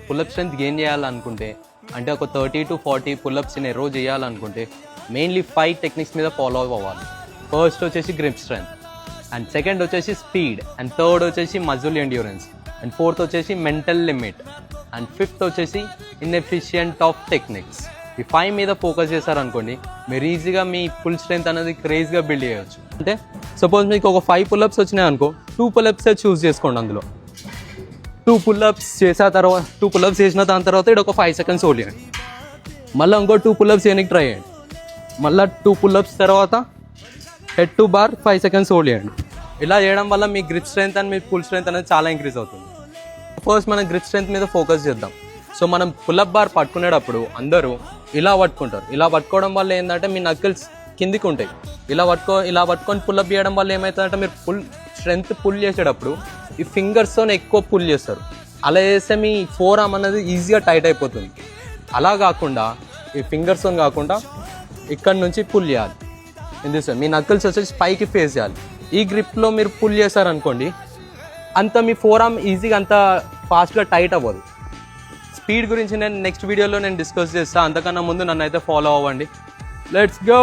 Pull up strength gain చేయాలనుకుంటే అంటే ఒక 30 to 40 పుల్అప్స్ ఇన్ ఏ రోజు చేయాలనుకుంటే మెయిన్లీ 5 టెక్నిక్స్ మీద ఫాలో అవ్వాలి. ఫస్ట్ వచ్చేసి గ్రిప్ స్ట్రెంత్, అండ్ సెకండ్ వచ్చేసి స్పీడ్, అండ్ థర్డ్ వచ్చేసి మజిల్ ఎండ్యూరెన్స్, అండ్ ఫోర్త్ వచ్చేసి మెంటల్ లిమిట్, అండ్ ఫిఫ్త్ వచ్చేసి ఇన్ఎఫిషియంట్ ఆఫ్ టెక్నిక్స్. ఈ 5 మీద ఫోకస్ చేశారనుకోండి మీరు ఈజీగా మీ ఫుల్ స్ట్రెంత్ అనేది క్రేజ్గా బిల్డ్ చేయవచ్చు. అంటే సపోజ్ మీకు ఒక 5 పుల్అప్స్ వచ్చినాయి అనుకో, 2 పుల్అప్స్ చూస్ చేసుకోండి. అందులో 2 పుల్అప్స్ చేసిన దాని తర్వాత ఇక్కడ ఒక 5 seconds హోల్డ్ చేయండి. మళ్ళీ ఇంకో 2 పుల్అప్స్ చేయడానికి ట్రై చేయండి. మళ్ళీ 2 పుల్అప్స్ తర్వాత head to bar 5 seconds hold చేయండి. ఇలా చేయడం వల్ల మీ గ్రిప్ స్ట్రెంత్ అండ్ మీ ఫుల్ స్ట్రెంత్ అనేది చాలా ఇంక్రీజ్ అవుతుంది. ఫస్ట్ మనం గ్రిప్ స్ట్రెంత్ మీద ఫోకస్ చేద్దాం. సో మనం పుల్అప్ బార్ పట్టుకునేటప్పుడు అందరూ ఇలా పట్టుకుంటారు. ఇలా పట్టుకోవడం వల్ల ఏంటంటే మీ నకిల్స్ కిందికి ఉంటాయి. ఇలా పట్టుకొని పుల్అప్ చేయడం వల్ల ఏమవుతుందంటే మీరు స్ట్రెంత్ పుల్ చేసేటప్పుడు ఈ ఫింగర్స్తో ఎక్కువ పుల్ చేస్తారు. అలా చేస్తే మీ ఫోర్ ఆర్మ్ అనేది ఈజీగా టైట్ అయిపోతుంది. అలా కాకుండా ఈ ఫింగర్స్తో కాకుండా ఇక్కడ నుంచి పుల్ చేయాలి. ఎందుకు మీ నకిల్స్ వచ్చేసి పైకి ఫేస్ చేయాలి. ఈ గ్రిప్లో మీరు పుల్ చేశారనుకోండి అంత మీ ఫోర్ ఆర్మ్ ఈజీగా అంత ఫాస్ట్గా టైట్ అవ్వదు. స్పీడ్ గురించి నేను నెక్స్ట్ వీడియోలో డిస్కస్ చేస్తాను. అంతకన్నా ముందు నన్ను అయితే ఫాలో అవ్వండి. Let's go.